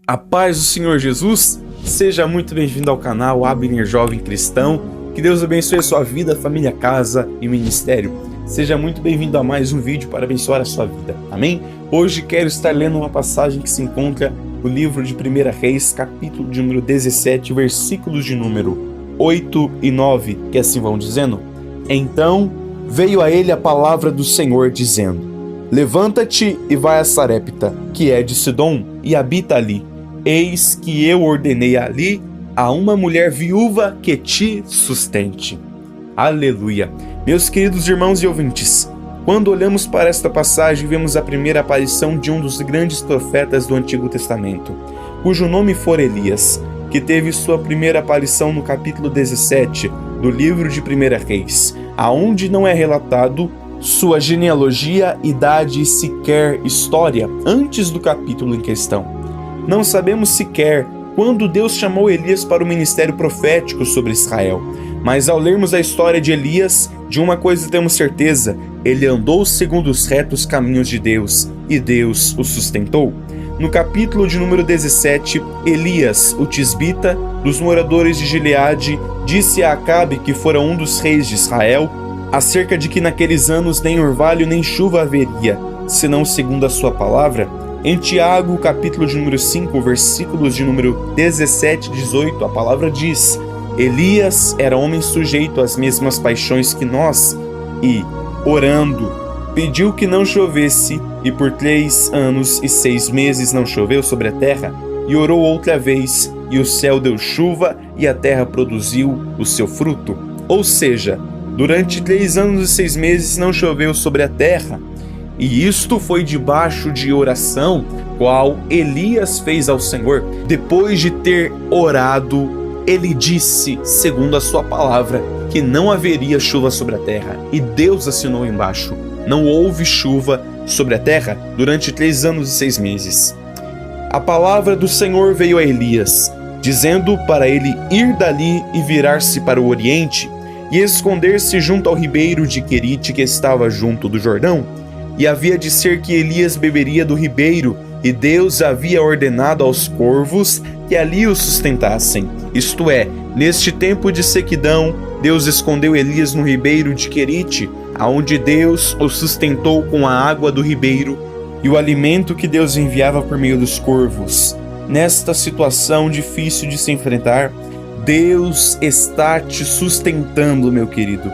A paz do Senhor Jesus, seja muito bem-vindo ao canal Abner Jovem Cristão. Que Deus abençoe a sua vida, família, casa e ministério. Seja muito bem-vindo a mais um vídeo para abençoar a sua vida, amém? Hoje quero estar lendo uma passagem que se encontra no livro de 1 Reis, capítulo de número 17, versículos de número 8 e 9, que assim vão dizendo: Então veio a ele a palavra do Senhor, dizendo: Levanta-te e vai a Sarepta, que é de Sidom, e habita ali. Eis que eu ordenei ali a uma mulher viúva que te sustente. Aleluia! Meus queridos irmãos e ouvintes, quando olhamos para esta passagem, vemos a primeira aparição de um dos grandes profetas do Antigo Testamento, cujo nome for Elias, que teve sua primeira aparição no capítulo 17 do livro de 1 Reis, aonde não é relatado sua genealogia, idade e sequer história antes do capítulo em questão. Não sabemos sequer quando Deus chamou Elias para o ministério profético sobre Israel, mas ao lermos a história de Elias, de uma coisa temos certeza: ele andou segundo os retos caminhos de Deus, e Deus o sustentou. No capítulo de número 17, Elias, o tisbita, dos moradores de Gileade, disse a Acabe, que fora um dos reis de Israel, acerca de que naqueles anos nem orvalho nem chuva haveria, senão segundo a sua palavra. Em Tiago, capítulo de número 5, versículos de número 17 e 18, a palavra diz: Elias era homem sujeito às mesmas paixões que nós, e, orando, pediu que não chovesse, e por 3 anos e 6 meses não choveu sobre a terra, e orou outra vez, e o céu deu chuva, e a terra produziu o seu fruto. Ou seja, durante 3 anos e 6 meses não choveu sobre a terra. E isto foi debaixo de oração, qual Elias fez ao Senhor. Depois de ter orado, ele disse, segundo a sua palavra, que não haveria chuva sobre a terra. E Deus assinou embaixo: não houve chuva sobre a terra durante 3 anos e 6 meses. A palavra do Senhor veio a Elias, dizendo para ele ir dali e virar-se para o oriente, e esconder-se junto ao ribeiro de Querite, que estava junto do Jordão. E havia de ser que Elias beberia do ribeiro, e Deus havia ordenado aos corvos que ali o sustentassem. Isto é, neste tempo de sequidão, Deus escondeu Elias no ribeiro de Querite, aonde Deus o sustentou com a água do ribeiro e o alimento que Deus enviava por meio dos corvos. Nesta situação difícil de se enfrentar, Deus está te sustentando, meu querido.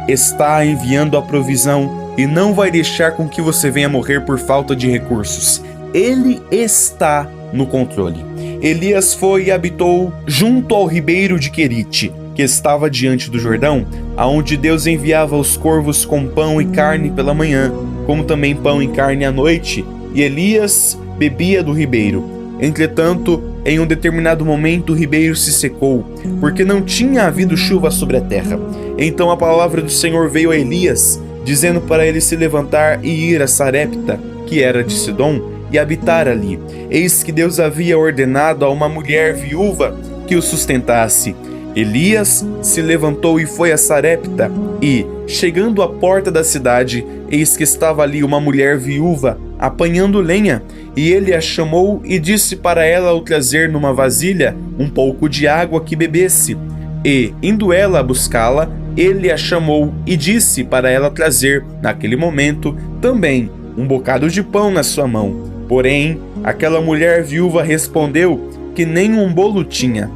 Está enviando a provisão e não vai deixar com que você venha morrer por falta de recursos. Ele está no controle. Elias foi e habitou junto ao ribeiro de Querite, que estava diante do Jordão, aonde Deus enviava os corvos com pão e carne pela manhã, como também pão e carne à noite, e Elias bebia do ribeiro. Entretanto, em um determinado momento o ribeiro se secou, porque não tinha havido chuva sobre a terra. Então a palavra do Senhor veio a Elias, dizendo para ele se levantar e ir a Sarepta, que era de Sidom, e habitar ali. Eis que Deus havia ordenado a uma mulher viúva que o sustentasse. Elias se levantou e foi a Sarepta, e, chegando à porta da cidade, eis que estava ali uma mulher viúva, apanhando lenha, e ele a chamou e disse para ela o trazer numa vasilha um pouco de água que bebesse. E, indo ela a buscá-la, ele a chamou e disse para ela trazer, naquele momento, também um bocado de pão na sua mão. Porém, aquela mulher viúva respondeu que nem um bolo tinha,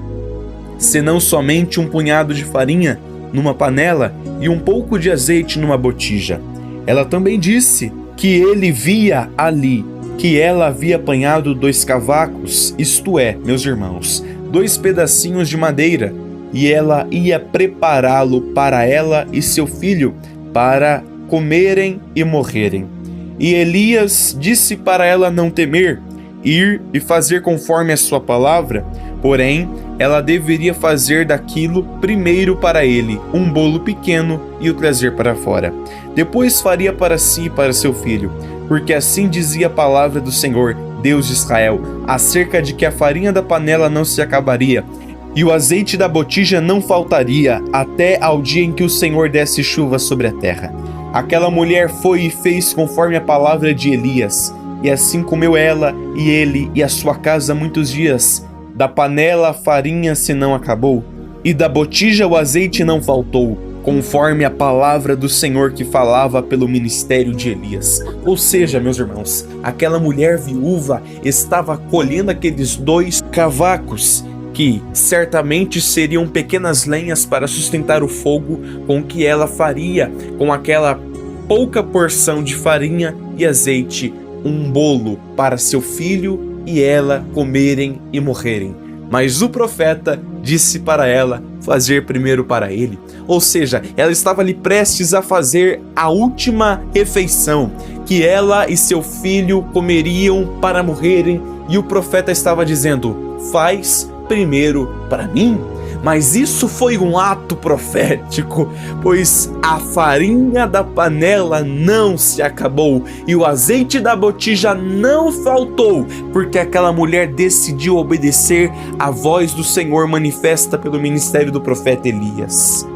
senão somente um punhado de farinha numa panela e um pouco de azeite numa botija. Ela também disse que ele via ali que ela havia apanhado 2 cavacos, isto é, meus irmãos, 2 pedacinhos de madeira, e ela ia prepará-lo para ela e seu filho, para comerem e morrerem. E Elias disse para ela não temer, ir e fazer conforme a sua palavra, porém, ela deveria fazer daquilo primeiro para ele um bolo pequeno e o trazer para fora. Depois faria para si e para seu filho, porque assim dizia a palavra do Senhor, Deus de Israel, acerca de que a farinha da panela não se acabaria, e o azeite da botija não faltaria, até ao dia em que o Senhor desse chuva sobre a terra. Aquela mulher foi e fez conforme a palavra de Elias, e assim comeu ela e ele e a sua casa muitos dias. Da panela a farinha se não acabou, e da botija o azeite não faltou, conforme a palavra do Senhor que falava pelo ministério de Elias. Ou seja, meus irmãos, aquela mulher viúva estava colhendo aqueles 2 cavacos, que certamente seriam pequenas lenhas para sustentar o fogo com que ela faria, com aquela pouca porção de farinha e azeite, um bolo para seu filho e ela comerem e morrerem. Mas o profeta disse para ela fazer primeiro para ele. Ou seja, ela estava ali prestes a fazer a última refeição, que ela e seu filho comeriam para morrerem, e o profeta estava dizendo: faz primeiro para mim. Mas isso foi um ato profético, pois a farinha da panela não se acabou e o azeite da botija não faltou, porque aquela mulher decidiu obedecer à voz do Senhor manifesta pelo ministério do profeta Elias.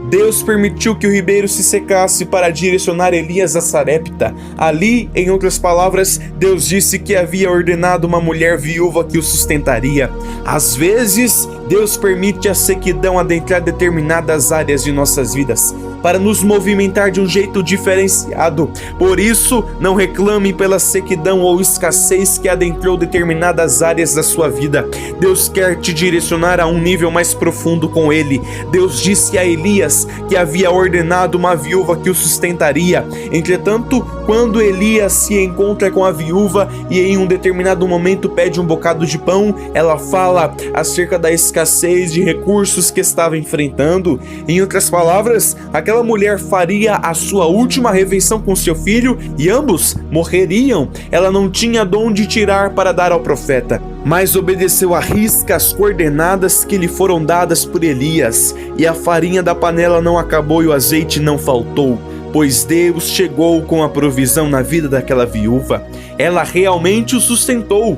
Deus permitiu que o ribeiro se secasse para direcionar Elias a Sarepta. Ali, em outras palavras, Deus disse que havia ordenado uma mulher viúva que o sustentaria. Às vezes, Deus permite a sequidão adentrar determinadas áreas de nossas vidas, para nos movimentar de um jeito diferenciado. Por isso, não reclame pela sequidão ou escassez que adentrou determinadas áreas da sua vida. Deus quer te direcionar a um nível mais profundo com Ele. Deus disse a Elias que havia ordenado uma viúva que o sustentaria. Entretanto, quando Elias se encontra com a viúva e em um determinado momento pede um bocado de pão, ela fala acerca da escassez de recursos que estava enfrentando. Em outras palavras, aquela mulher faria a sua última refeição com seu filho e ambos morreriam. Ela não tinha de onde tirar para dar ao profeta, mas obedeceu à risca as coordenadas que lhe foram dadas por Elias, e a farinha da panela não acabou e o azeite não faltou, pois Deus chegou com a provisão na vida daquela viúva. Ela realmente o sustentou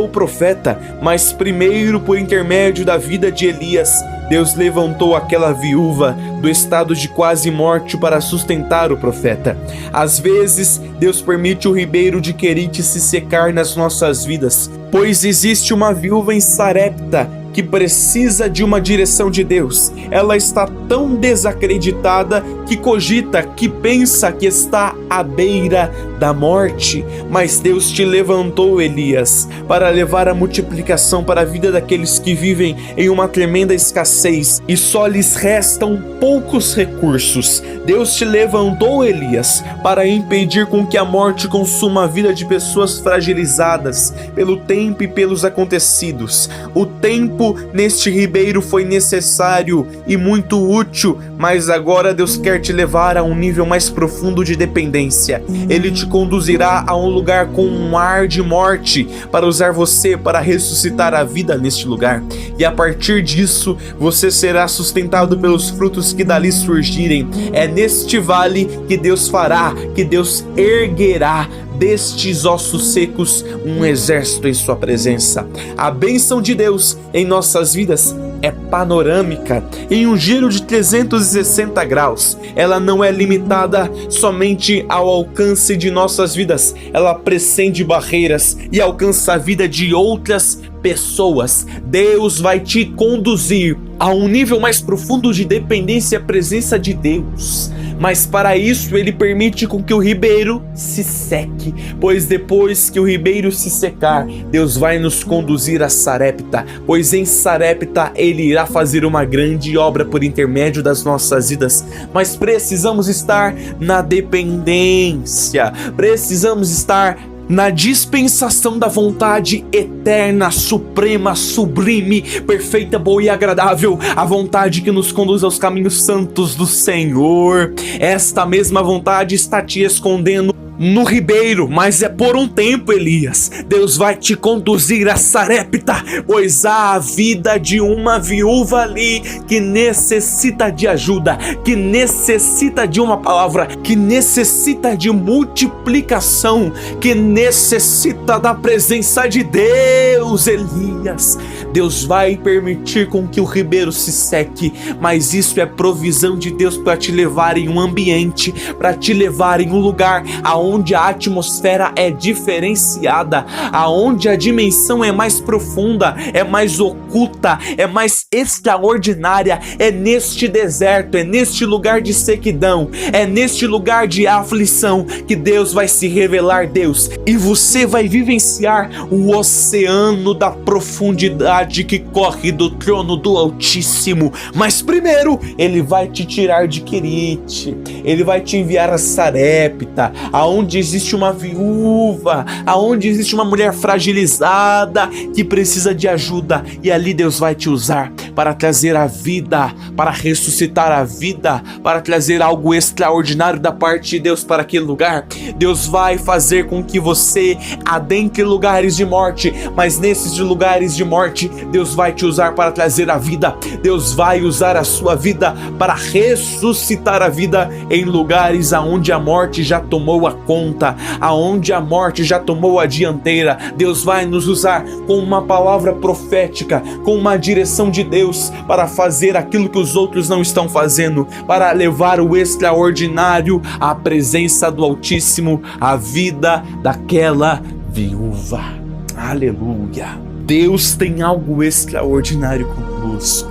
o profeta, mas primeiro, por intermédio da vida de Elias, Deus levantou aquela viúva do estado de quase morte para sustentar o profeta. Às vezes, Deus permite o ribeiro de Querite se secar nas nossas vidas, pois existe uma viúva em Sarepta que precisa de uma direção de Deus. Ela está tão desacreditada que cogita, que pensa que está à beira da morte. Mas Deus te levantou, Elias, para levar a multiplicação para a vida daqueles que vivem em uma tremenda escassez e só lhes restam poucos recursos. Deus te levantou, Elias, para impedir com que a morte consuma a vida de pessoas fragilizadas pelo tempo e pelos acontecidos. O tempo neste ribeiro foi necessário e muito útil, mas agora Deus quer te levar a um nível mais profundo de dependência. Ele te conduzirá a um lugar com um ar de morte para usar você para ressuscitar a vida neste lugar. E a partir disso, você será sustentado pelos frutos que dali surgirem. É neste vale que Deus fará, que Deus erguerá destes ossos secos um exército em sua presença. A bênção de Deus em nossas vidas é panorâmica, em um giro de 360 graus. Ela não é limitada somente ao alcance de nossas vidas, ela transcende barreiras e alcança a vida de outras pessoas. Deus vai te conduzir a um nível mais profundo de dependência e presença de Deus. Mas para isso Ele permite com que o ribeiro se seque, pois depois que o ribeiro se secar, Deus vai nos conduzir a Sarepta, pois em Sarepta Ele irá fazer uma grande obra por intermédio das nossas vidas. Mas precisamos estar na dependência, precisamos estar na dispensação da vontade eterna, suprema, sublime, perfeita, boa e agradável, a vontade que nos conduz aos caminhos santos do Senhor. Esta mesma vontade está te escondendo no ribeiro, mas é por um tempo, Elias. Deus vai te conduzir a Sarepta, pois há a vida de uma viúva ali que necessita de ajuda, que necessita de uma palavra, que necessita de multiplicação, que necessita da presença de Deus, Elias. Deus vai permitir com que o ribeiro se seque, mas isso é provisão de Deus para te levar em um ambiente, para te levar em um lugar aonde aonde a atmosfera é diferenciada, aonde a dimensão é mais profunda, é mais oculta, é mais extraordinária. É neste deserto, é neste lugar de sequidão, é neste lugar de aflição que Deus vai se revelar Deus, e você vai vivenciar o oceano da profundidade que corre do trono do Altíssimo. Mas primeiro ele vai te tirar de Querite, ele vai te enviar a Sarepta, aonde existe uma viúva, aonde existe uma mulher fragilizada que precisa de ajuda, e ali Deus vai te usar para trazer a vida, para ressuscitar a vida, para trazer algo extraordinário da parte de Deus para aquele lugar. Deus vai fazer com que você adentre lugares de morte, mas nesses lugares de morte Deus vai te usar para trazer a vida. Deus vai usar a sua vida para ressuscitar a vida em lugares aonde a morte já tomou a conta, aonde a morte já tomou a dianteira. Deus vai nos usar com uma palavra profética, com uma direção de Deus, para fazer aquilo que os outros não estão fazendo, para levar o extraordinário à presença do Altíssimo, a vida daquela viúva. Aleluia! Deus tem algo extraordinário conosco,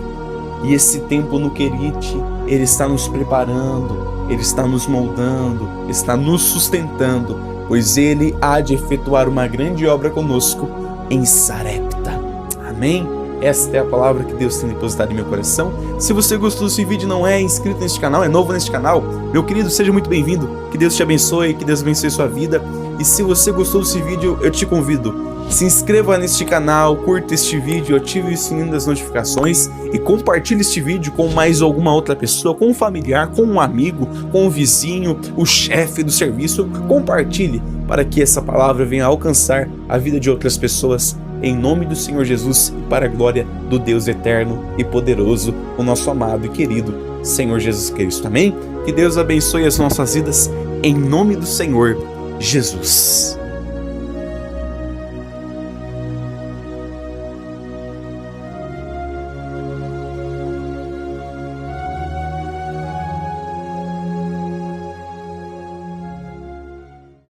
e esse tempo no Querite, Ele está nos preparando, Ele está nos moldando, está nos sustentando, pois Ele há de efetuar uma grande obra conosco em Sarepta. Amém? Esta é a palavra que Deus tem depositado em meu coração. Se você gostou desse vídeo e não é inscrito neste canal, é novo neste canal, meu querido, seja muito bem-vindo. Que Deus te abençoe, que Deus abençoe sua vida. E se você gostou desse vídeo, eu te convido, se inscreva neste canal, curta este vídeo, ative o sininho das notificações e compartilhe este vídeo com mais alguma outra pessoa, com um familiar, com um amigo, com um vizinho, o chefe do serviço. Compartilhe para que essa palavra venha alcançar a vida de outras pessoas, em nome do Senhor Jesus e para a glória do Deus eterno e poderoso, o nosso amado e querido Senhor Jesus Cristo. Amém? Que Deus abençoe as nossas vidas em nome do Senhor Jesus.